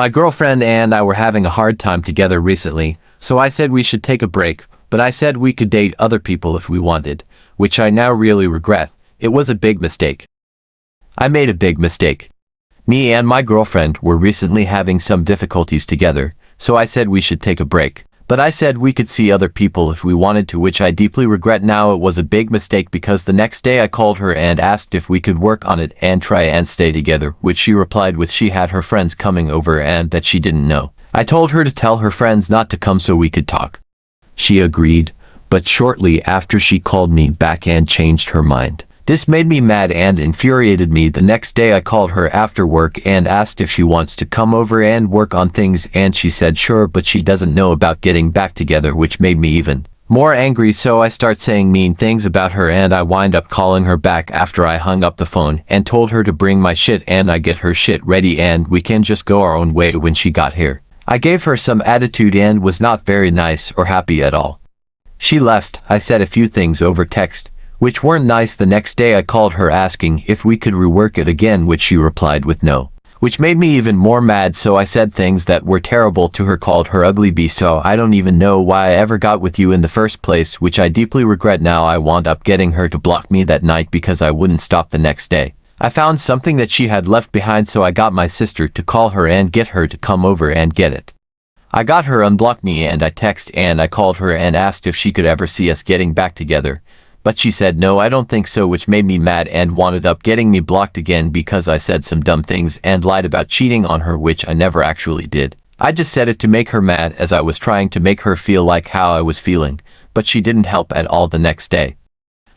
My girlfriend and I were having a hard time together recently, so I said we should take a break, but I said we could date other people if we wanted, which I now really regret. It was a big mistake. I made a big mistake. Me and my girlfriend were recently having some difficulties together, so I said we should take a break. But I said we could see other people if we wanted to, which I deeply regret now. It was a big mistake because the next day I called her and asked if we could work on it and try and stay together, which she replied with she had her friends coming over and that she didn't know. I told her to tell her friends not to come so we could talk. She agreed, but shortly after she called me back and changed her mind. This made me mad and infuriated me. The next day I called her after work and asked if she wants to come over and work on things, and she said sure, but she doesn't know about getting back together, which made me even more angry. So I start saying mean things about her and I wind up calling her back after I hung up the phone and told her to bring my shit and I get her shit ready and we can just go our own way. When she got here, I gave her some attitude and was not very nice or happy at all. She left. I said a few things over text, which weren't nice. The next day I called her asking if we could rework it again, which she replied with no, which made me even more mad. So I said things that were terrible to her, called her ugly bee. So I don't even know why I ever got with you in the first place, which I deeply regret now. I wound up getting her to block me that night because I wouldn't stop. The next day I found something that she had left behind, so I got my sister to call her and get her to come over and get it. I got her unblock me and I text and I called her and asked if she could ever see us getting back together. But she said no, I don't think so, which made me mad and wound up getting me blocked again because I said some dumb things and lied about cheating on her, which I never actually did. I just said it to make her mad, as I was trying to make her feel like how I was feeling, but she didn't help at all. The next day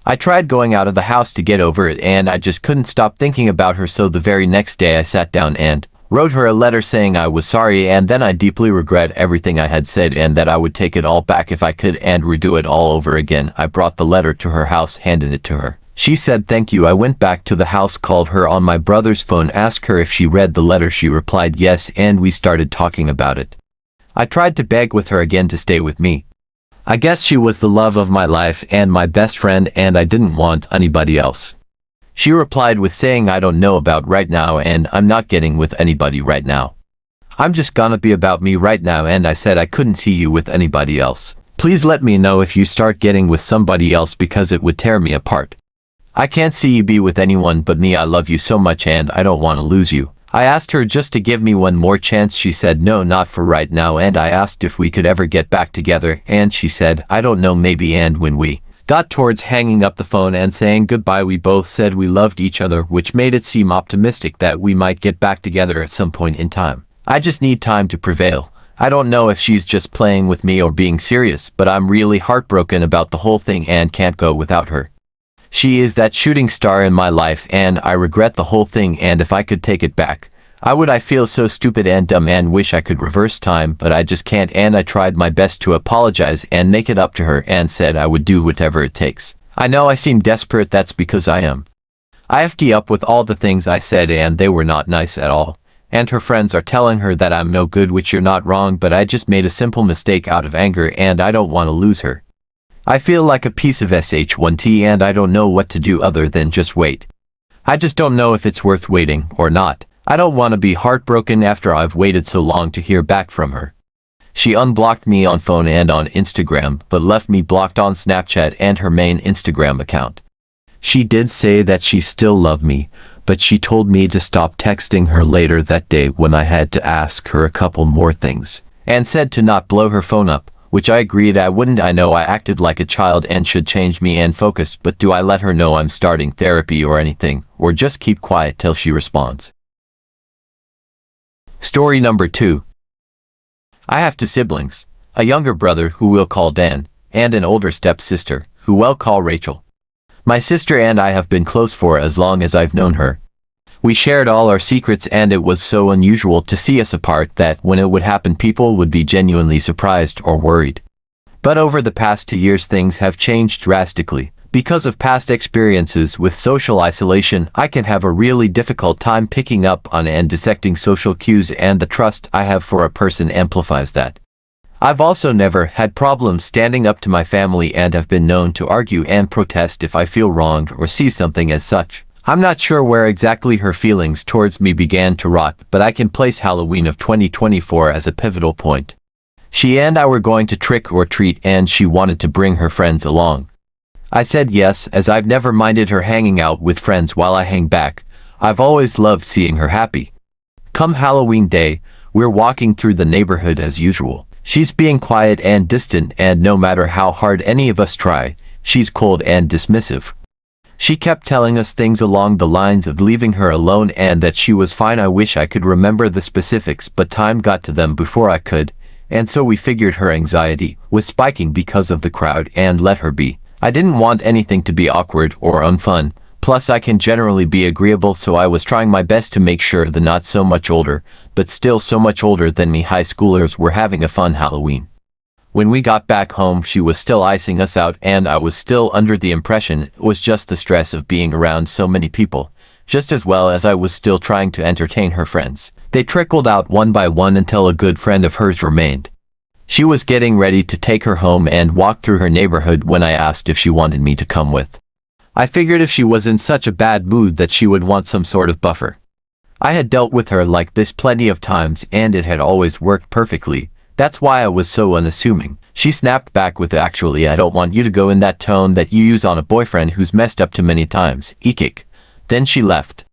I tried going out of the house to get over it and I just couldn't stop thinking about her. So the very next day I sat down and wrote her a letter saying I was sorry and then I deeply regret everything I had said and that I would take it all back if I could and redo it all over again. I brought the letter to her house, handed it to her. She said thank you. I went back to the house, called her on my brother's phone, asked her if she read the letter. She replied yes, and we started talking about it. I tried to beg with her again to stay with me. I guess she was the love of my life and my best friend and I didn't want anybody else. She replied with saying I don't know about right now and I'm not getting with anybody right now. I'm just gonna be about me right now, and I said I couldn't see you with anybody else. Please let me know if you start getting with somebody else because it would tear me apart. I can't see you be with anyone but me. I love you so much and I don't want to lose you. I asked her just to give me one more chance. She said no, not for right now, and I asked if we could ever get back together and she said I don't know, maybe. And when we got towards hanging up the phone and saying goodbye, we both said we loved each other, which made it seem optimistic that we might get back together at some point in time. I just need time to prevail. I don't know if she's just playing with me or being serious, but I'm really heartbroken about the whole thing and can't go without her. She is that shooting star in my life and I regret the whole thing, and if I could take it back, I would. I feel so stupid and dumb and wish I could reverse time, but I just can't, and I tried my best to apologize and make it up to her and said I would do whatever it takes. I know I seem desperate, that's because I am. I FD up with all the things I said and they were not nice at all. And her friends are telling her that I'm no good, which you're not wrong, but I just made a simple mistake out of anger and I don't want to lose her. I feel like a piece of SH1T and I don't know what to do other than just wait. I just don't know if it's worth waiting or not. I don't want to be heartbroken after I've waited so long to hear back from her. She unblocked me on phone and on Instagram, but left me blocked on Snapchat and her main Instagram account. She did say that she still loved me, but she told me to stop texting her later that day when I had to ask her a couple more things, and said to not blow her phone up, which I agreed I wouldn't. I know I acted like a child and should change me and focus, but do I let her know I'm starting therapy or anything, or just keep quiet till she responds? Story number 2. I have 2 siblings, a younger brother who we'll call Dan, and an older stepsister who we'll call Rachel. My sister and I have been close for as long as I've known her. We shared all our secrets and it was so unusual to see us apart that when it would happen people would be genuinely surprised or worried. But over the past 2 years things have changed drastically. Because of past experiences with social isolation, I can have a really difficult time picking up on and dissecting social cues, and the trust I have for a person amplifies that. I've also never had problems standing up to my family and have been known to argue and protest if I feel wronged or see something as such. I'm not sure where exactly her feelings towards me began to rot, but I can place Halloween of 2024 as a pivotal point. She and I were going to trick or treat and she wanted to bring her friends along. I said yes, as I've never minded her hanging out with friends while I hang back. I've always loved seeing her happy. Come Halloween day, we're walking through the neighborhood as usual. She's being quiet and distant, and no matter how hard any of us try, she's cold and dismissive. She kept telling us things along the lines of leaving her alone and that she was fine. I wish I could remember the specifics, but time got to them before I could, and so we figured her anxiety was spiking because of the crowd and let her be. I didn't want anything to be awkward or unfun. Plus I can generally be agreeable, so I was trying my best to make sure the not so much older, but still so much older than me high schoolers were having a fun Halloween. When we got back home, she was still icing us out, and I was still under the impression it was just the stress of being around so many people, just as well as I was still trying to entertain her friends. They trickled out one by one until a good friend of hers remained. She was getting ready to take her home and walk through her neighborhood when I asked if she wanted me to come with. I figured if she was in such a bad mood that she would want some sort of buffer. I had dealt with her like this plenty of times and it had always worked perfectly. That's why I was so unassuming. She snapped back with, "Actually, I don't want you to go in that tone that you use on a boyfriend who's messed up too many times. Eek." Then she left.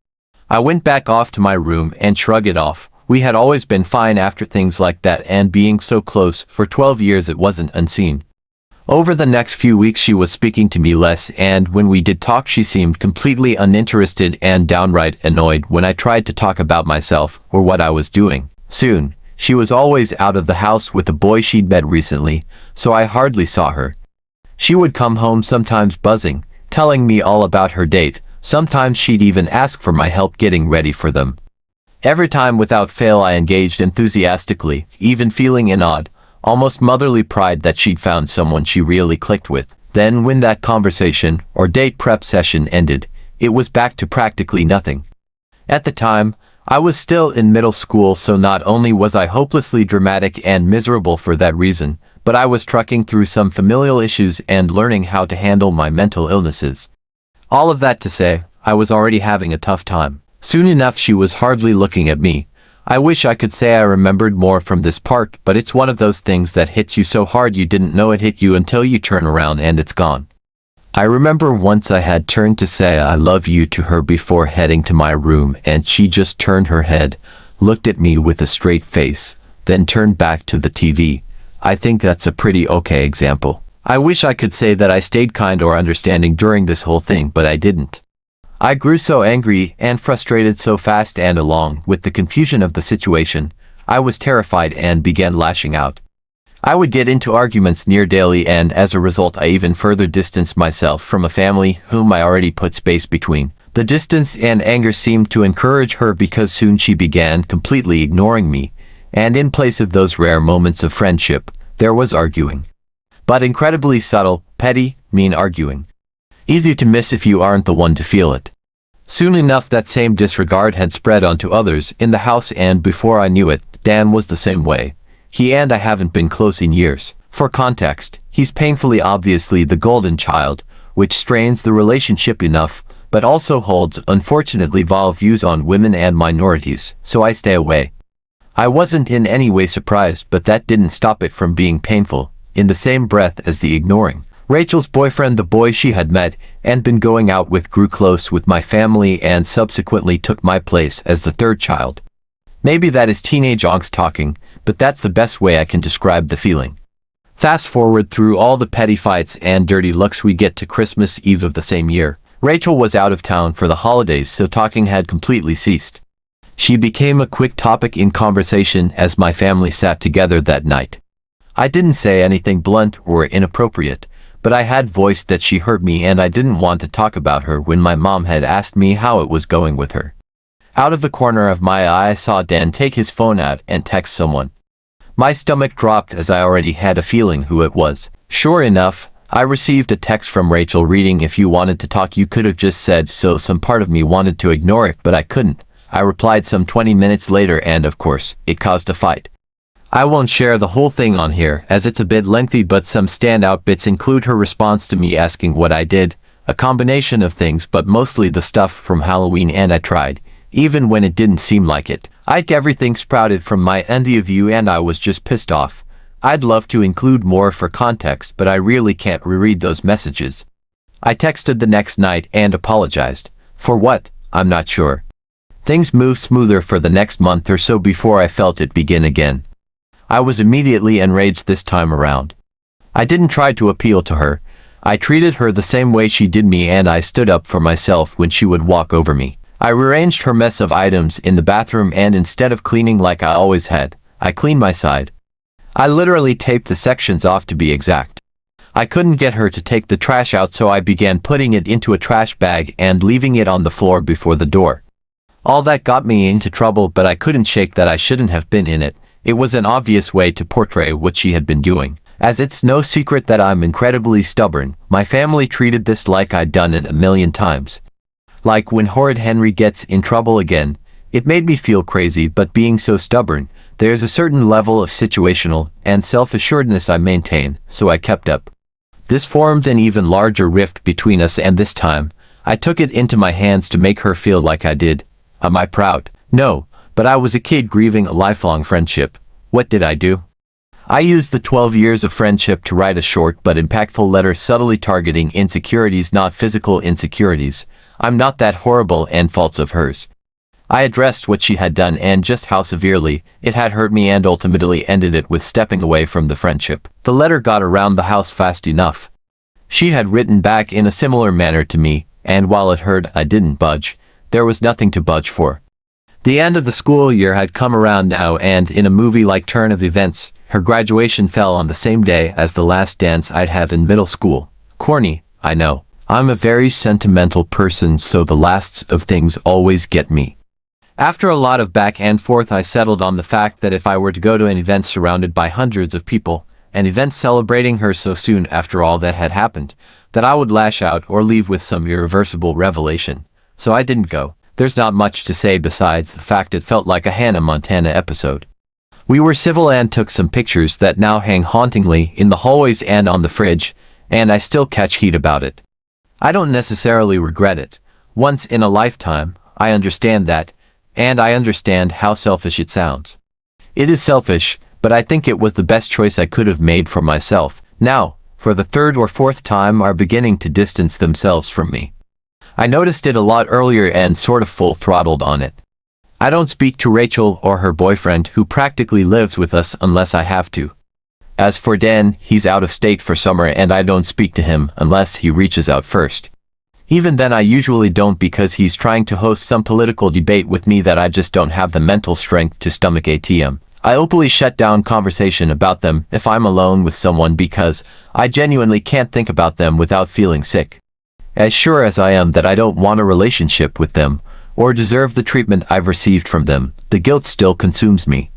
I went back off to my room and shrugged it off. We had always been fine after things like that, and being so close for 12 years it wasn't unseen. Over the next few weeks she was speaking to me less, and when we did talk she seemed completely uninterested and downright annoyed when I tried to talk about myself or what I was doing. Soon, she was always out of the house with a boy she'd met recently, so I hardly saw her. She would come home sometimes buzzing, telling me all about her date. Sometimes she'd even ask for my help getting ready for them. Every time without fail I engaged enthusiastically, even feeling in odd, almost motherly pride that she'd found someone she really clicked with. Then when that conversation or date prep session ended, it was back to practically nothing. At the time, I was still in middle school, so not only was I hopelessly dramatic and miserable for that reason, but I was trucking through some familial issues and learning how to handle my mental illnesses. All of that to say, I was already having a tough time. Soon enough she was hardly looking at me. I wish I could say I remembered more from this part, but it's one of those things that hits you so hard you didn't know it hit you until you turn around and it's gone. I remember once I had turned to say "I love you" to her before heading to my room, and she just turned her head, looked at me with a straight face, then turned back to the TV. I think that's a pretty okay example. I wish I could say that I stayed kind or understanding during this whole thing, but I didn't. I grew so angry and frustrated so fast, and along with the confusion of the situation, I was terrified and began lashing out. I would get into arguments near daily, and as a result I even further distanced myself from a family whom I already put space between. The distance and anger seemed to encourage her because soon she began completely ignoring me, and in place of those rare moments of friendship, there was arguing. But incredibly subtle, petty, mean arguing. Easy to miss if you aren't the one to feel it. Soon enough that same disregard had spread onto others in the house, and before I knew it, Dan was the same way. He and I haven't been close in years. For context, he's painfully obviously the golden child, which strains the relationship enough, but also holds unfortunately vile views on women and minorities, so I stay away. I wasn't in any way surprised, but that didn't stop it from being painful, in the same breath as the ignoring. Rachel's boyfriend, the boy she had met and been going out with, grew close with my family and subsequently took my place as the third child. Maybe that is teenage angst talking, but that's the best way I can describe the feeling. Fast forward through all the petty fights and dirty looks, we get to Christmas Eve of the same year. Rachel was out of town for the holidays, so talking had completely ceased. She became a quick topic in conversation as my family sat together that night. I didn't say anything blunt or inappropriate, but I had voiced that she hurt me and I didn't want to talk about her when my mom had asked me how it was going with her. Out of the corner of my eye I saw Dan take his phone out and text someone. My stomach dropped as I already had a feeling who it was. Sure enough, I received a text from Rachel reading, "If you wanted to talk you could have just said so." Some part of me wanted to ignore it, but I couldn't. I replied some 20 minutes later, and of course, it caused a fight. I won't share the whole thing on here as it's a bit lengthy, but some standout bits include her response to me asking what I did, A combination of things, but mostly the stuff from Halloween, and I tried, even when it didn't seem like it. Everything sprouted from my envy of you, and I was just pissed off. I'd love to include more for context, but I really can't reread those messages. I texted the next night and apologized. For what? I'm not sure. Things moved smoother for the next month or so before I felt it begin again. I was immediately enraged this time around. I didn't try to appeal to her. I treated her the same way she did me, and I stood up for myself when she would walk over me. I rearranged her mess of items in the bathroom, and instead of cleaning like I always had, I cleaned my side. I literally taped the sections off, to be exact. I couldn't get her to take the trash out, so I began putting it into a trash bag and leaving it on the floor before the door. All that got me into trouble, but I couldn't shake that I shouldn't have been in it. It was an obvious way to portray what she had been doing. As it's no secret that I'm incredibly stubborn, my family treated this like I'd done it a million times. Like when horrid Henry gets in trouble again, it made me feel crazy, but being so stubborn, there's a certain level of situational and self-assuredness I maintain, so I kept up. This formed an even larger rift between us, and this time, I took it into my hands to make her feel like I did. Am I proud? No, but I was a kid grieving a lifelong friendship. What did I do? I used the 12 years of friendship to write a short but impactful letter subtly targeting insecurities, not physical insecurities. I'm not that horrible, and faults of hers. I addressed what she had done and just how severely it had hurt me, and ultimately ended it with stepping away from the friendship. The letter got around the house fast enough. She had written back in a similar manner to me, and while it hurt, I didn't budge. There was nothing to budge for. The end of the school year had come around now, and in a movie-like turn of events, her graduation fell on the same day as the last dance I'd have in middle school. Corny, I know. I'm a very sentimental person, so the lasts of things always get me. After a lot of back and forth, I settled on the fact that if I were to go to an event surrounded by hundreds of people, an event celebrating her so soon after all that had happened, that I would lash out or leave with some irreversible revelation. So I didn't go. There's not much to say besides the fact it felt like a Hannah Montana episode. We were civil and took some pictures that now hang hauntingly in the hallways and on the fridge, and I still catch heat about it. I don't necessarily regret it. Once in a lifetime, I understand that, and I understand how selfish it sounds. It is selfish, but I think it was the best choice I could have made for myself. Now, for the third or fourth time, are beginning to distance themselves from me. I noticed it a lot earlier and sort of full-throttled on it. I don't speak to Rachel or her boyfriend, who practically lives with us, unless I have to. As for Dan, he's out of state for summer, and I don't speak to him unless he reaches out first. Even then, I usually don't, because he's trying to host some political debate with me that I just don't have the mental strength to stomach. I openly shut down conversation about them if I'm alone with someone, because I genuinely can't think about them without feeling sick. As sure as I am that I don't want a relationship with them, or deserve the treatment I've received from them, the guilt still consumes me.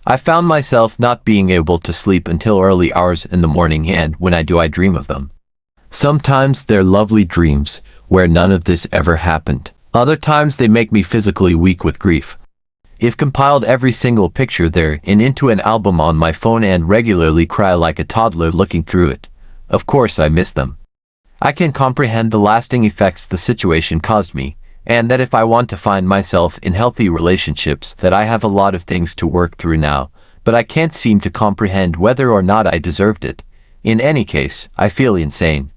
I found myself not being able to sleep until early hours in the morning, and when I do, I dream of them. Sometimes they're lovely dreams, where none of this ever happened. Other times they make me physically weak with grief. I've compiled every single picture there into an album on my phone and regularly cry like a toddler looking through it. Of course I miss them. I can comprehend the lasting effects the situation caused me, and that if I want to find myself in healthy relationships, that I have a lot of things to work through now, but I can't seem to comprehend whether or not I deserved it. In any case, I feel insane.